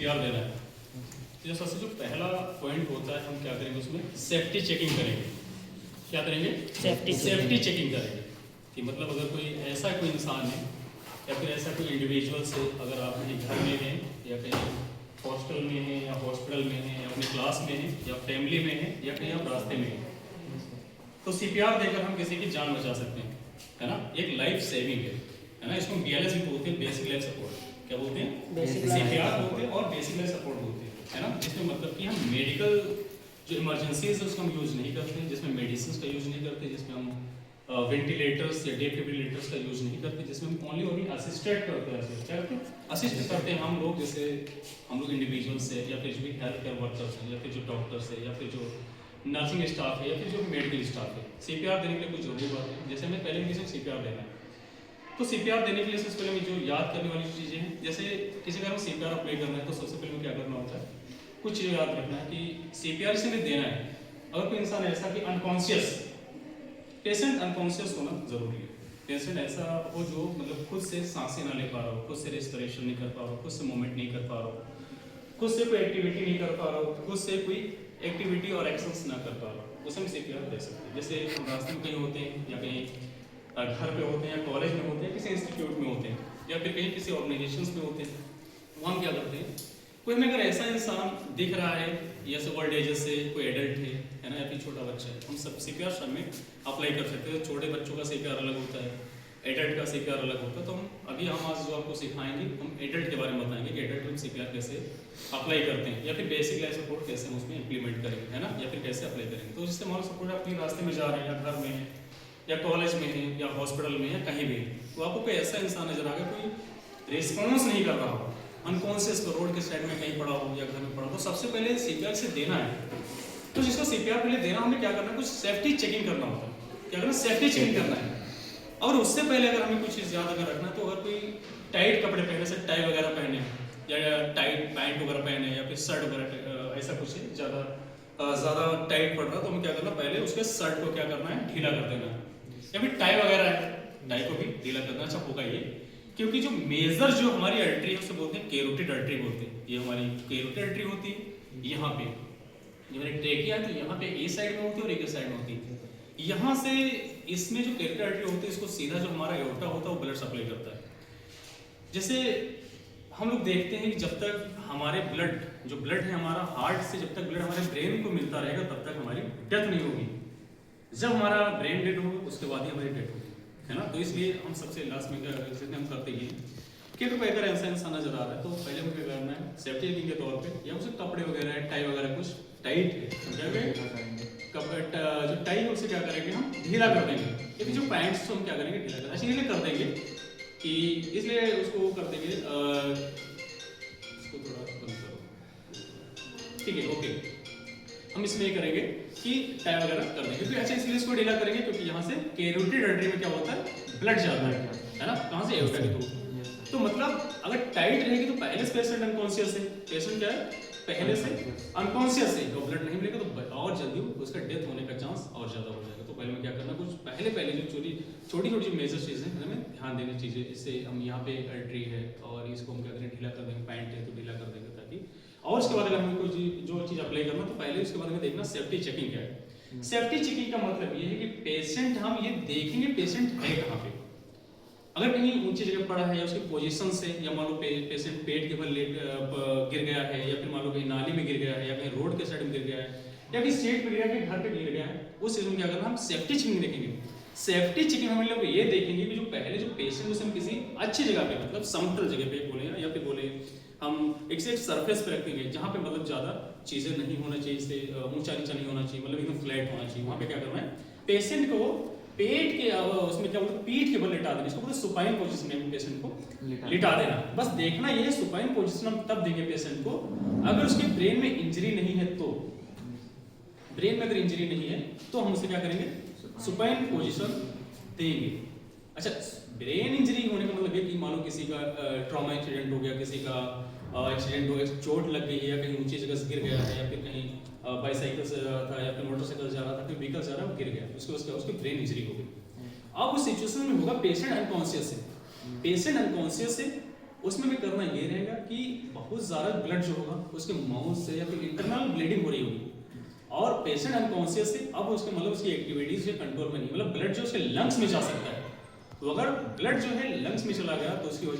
CPR देना है तो सबसे जो पहला पॉइंट होता है हम क्या करेंगे उसमें सेफ्टी चेकिंग करेंगे। क्या करेंगे? सेफ्टी चेकिंग करेंगे कि मतलब अगर कोई ऐसा कोई इंसान है या फिर ऐसा कोई इंडिविजुअल है, अगर आप कहीं घर में हैं या कहीं हॉस्टल में हैं या हॉस्पिटल में हैं या अपनी क्लास में हैं या फैमिली में हैं या कहीं आप रास्ते में हैं, तो सीपीआर देकर हम किसी की जान बचा सकते हैं, है ना। एक लाइफ सेविंग है ना। इसको बीएलएस भी बोलते हैं, बेसिक लाइफ सपोर्ट। क्या बोलते हैं? सीपीआर बोलते हैं और बेसिक लाइफ सपोर्ट बोलते हैं, है ना। जिसमें मतलब कि हम मेडिकल जो इमरजेंसीज है उसको हम यूज़ नहीं करते हैं, जिसमें मेडिसिन का यूज़ नहीं करते, जिसमें हम वेंटिलेटर्स या डिफिब्रिलेटर्स का यूज़ नहीं करते, जिसमें हम ओनली असिस्टेड करते हैं। क्या करते हैं? असिस्ट करते हैं हम लोग, जैसे हम लोग इंडिविजुअल्स है या फिर जो भी हेल्थ केयर वर्कर्स हैं या फिर जो डॉक्टर्स है या फिर जो नर्सिंग स्टाफ है या फिर जो मेडिकल स्टाफ है। सीपीआर देने के लिए कुछ जरूरी बात है, जैसे हमें पहले किसी को सीपीआर देना है तो सीपीआर देने के लिए सबसे पहले हमें जो याद करने वाली चीज़ें हैं, जैसे किसी का हम सीपीआर अप्लाई करना है तो सबसे पहले क्या करना होता है, कुछ चीज़ें याद रखना है कि सीपीआर से हमें देना है। अगर कोई इंसान ऐसा कि अनकॉन्शियस, पेशेंट अनकॉन्शियस होना जरूरी है। पेशेंट ऐसा हो जो मतलब खुद से सांसें ना ले पा रहा हो, खुद से रेस्पिरेशन नहीं कर पा रहा हो, खुद से मूवमेंट नहीं कर पा रहा हो, खुद से कोई एक्टिविटी नहीं कर पा रहा हो, खुद से कोई एक्टिविटी और एक्शंस ना कर पा रहा हो, उसे हम सीपीआर दे सकते हैं। जैसे हम रास्ते में कहीं होते हैं या कहीं घर पे होते हैं या कॉलेज में होते हैं, किसी इंस्टीट्यूट में होते हैं या फिर कहीं किसी ऑर्गेनाइजेशंस में होते हैं, वहाँ हम क्या करते हैं, कोई हमें अगर ऐसा इंसान दिख रहा है या से ओल्ड एजेस से कोई एडल्ट है ना, या फिर छोटा बच्चा है, हम सब सीपीआर सब में अप्लाई कर सकते हैं। छोटे बच्चों का सीपीआर अलग होता है, एडल्ट का सीपीआर अलग होता है। तो हम आज जो आपको सिखाएंगे, हम एडल्ट के बारे में बताएंगे कि एडल्ट में सीपीआर कैसे अप्लाई करते हैं या फिर बेसिक लाइफ सपोर्ट कैसे हम उसमें इंप्लीमेंट करेंगे, है ना, या फिर कैसे अप्लाई करेंगे। तो जिससे हमारा सपोर्ट अपने रास्ते में जा रहे हैं या घर में है या कॉलेज में है या हॉस्पिटल में या कहीं भी, तो आपको कोई ऐसा इंसान नजर आ गया कोई रिस्पॉन्स नहीं कर रहा हो, अनकॉन्शियस रोड के साइड में कहीं पड़ा हो या घर में पड़ा हो, तो सबसे पहले सीपीआर से देना है। तो जिसको सीपीआर पहले देना, हमें क्या करना है, कुछ सेफ्टी चेकिंग करना होता है। क्या करना? सेफ्टी चेकिंग करना है। और उससे पहले अगर हमें कुछ चीज़ याद अगर रखना है, तो अगर कोई टाइट कपड़े पहने से टाई वगैरह पहने या टाइट पैंट वगैरह पहने या फिर शर्ट वगैरह ऐसा कुछ है ज़्यादा टाइट पड़ रहा, तो हमें क्या करना, पहले उसके शर्ट को क्या करना है, ढीला कर देना है। या फिर टाई वगैरह है, टाई को भी ढीला करना अच्छा होगा ये, क्योंकि जो मेजर जो हमारी आर्टरी है उसे बोलते हैं कैरोटिड आर्टरी बोलते हैं। ये हमारी कैरोटिड आर्टरी होती है यहाँ पे, ये हमारी ट्रेकिया है तो यहाँ पे ए साइड में होती है और एक साइड में होती है। यहाँ से इसमें जो कैरोटिड आर्टरी होती है इसको सीधा जो हमारा एओर्टा होता है वो ब्लड सप्लाई करता है। जैसे हम लोग देखते हैं कि जब तक हमारे जो ब्लड है हमारा हार्ट से, जब तक ब्लड हमारे ब्रेन को मिलता रहेगा तब तक हमारी डेथ नहीं होगी। जब हमारा ब्रेन डेड होगा उसके बाद ही हमारी डेथ होगी, है ना। तो इसलिए हम सबसे लास्ट में हम करते हैं कि अगर ऐसा इंसान नजर आ रहा है तो पहले हमें क्या करना है, सेफ्टी चेकिंग के तौर पे या उसे कपड़े वगैरह टाई वगैरह कुछ टाइट है जो टाई है उसे क्या करेंगे, हम ढीला कर देंगे। लेकिन जो पैंट्स हम क्या करेंगे, ढीला कर इसलिए कर देंगे कि इसलिए उसको कर देंगे, इसको थोड़ा बंद करो, ठीक है, ओके। हम इसमें करेंगे कि टाई वगैरह कर देंगे, क्योंकि अच्छा इसलिए इसको ढीला करेंगे क्योंकि यहाँ से कैरोटिड आर्टरी में क्या होता है, ब्लड जाता है ना, कहाँ से, एओर्टा के थ्रू। तो मतलब अगर टाइट रहेगी तो पहले से पेशेंट अनकॉन्शियस है, पेशेंट क्या है, पहले से अनकॉन्शियस है, तो ब्लड नहीं मिलेगा तो और जल्दी उसका डेथ होने का चांस और ज्यादा हो जाएगा। तो पहले में क्या करना, कुछ पहले जो छोटी छोटी मेजर चीजें हमें ध्यान देनी चीजें, इससे हम यहाँ पे आर्टरी है और इसको हम क्या करें, ढीला कर देंगे, पैंट है तो ढीला कर देंगे ताकि, और उसके बाद अगर हमें कोई जो चीज अप्लाई करना तो पहले उसके बाद हमें देखना सेफ्टी चेकिंग क्या है। सेफ्टी चेकिंग का मतलब ये है कि पेशेंट, हम ये देखेंगे पेशेंट है कहाँ पे। अगर कहीं ऊंची जगह पड़ा है या उसकी पोजीशन से, या मान लो पेशेंट पेट के बल गिर गया है या फिर मान लो कहीं नाली में गिर गया है या कहीं रोड के साइड में गिर गया है या कहीं स्ट्रीट पे गिर गया है, घर पे गिर गया है, उस चीज में क्या करना, हम सेफ्टी चेकिंग देखेंगे। सेफ्टी चेकिंग हम लोग ये देखेंगे कि जो पहले जो पेशेंट उसे हम किसी अच्छी जगह पे, मतलब समतल जगह पे बोले या फिर बोले हम एक सरफेस पे रखेंगे जहाँ पे मतलब ज्यादा चीजें नहीं होना चाहिए, इससे ऊंचा नीचा नहीं होना चाहिए, मतलब एकदम फ्लैट होना चाहिए। वहाँ पे क्या करना है, पेशेंट को पेट के उसमें क्या बोलते हैं, पीठ के बल लिटा देना, इसको बोलते हैं सुपाइन पोजीशन में पेशेंट को लिटा देना। बस देखना ये सुपाइन पोजीशन हम तब देंगे पेशेंट को अगर उसके ब्रेन में इंजरी नहीं है। तो ब्रेन में अगर इंजरी नहीं है तो हम उसे क्या करेंगे, सुपाइन पोजीशन देंगे। अच्छा, ब्रेन इंजरी होने का मतलब ये कि मान लो किसी का ट्रॉमा एक्सीडेंट हो गया, किसी का एक्सीडेंट हो गया, चोट लग गई है या कहीं ऊंची जगह से गिर गया है या फिर कहीं बाईसाइकिल से जा रहा था या फिर मोटरसाइकिल से जा रहा था, फिर व्हीकल से जा रहा है, गिर गया, उसकी ब्रेन इंजरी हो गई। अब उस सिचुएशन में होगा पेशेंट अनकॉन्शियस है, पेशेंट अनकॉन्शियस है, उसमें भी करना ये रहेगा कि बहुत ज़्यादा ब्लड जो होगा उसके माउथ से या फिर इंटरनल ब्लीडिंग हो रही होगी और पेशेंट अनकॉन्शियस से अब उसके मतलब उसकी एक्टिविटीज जो कंट्रोल में नहीं, मतलब ब्लड जो उसके लंग्स में जा सकता है। तो अगर ब्लड जो है लंग्स में चला गया तो उसकी वजह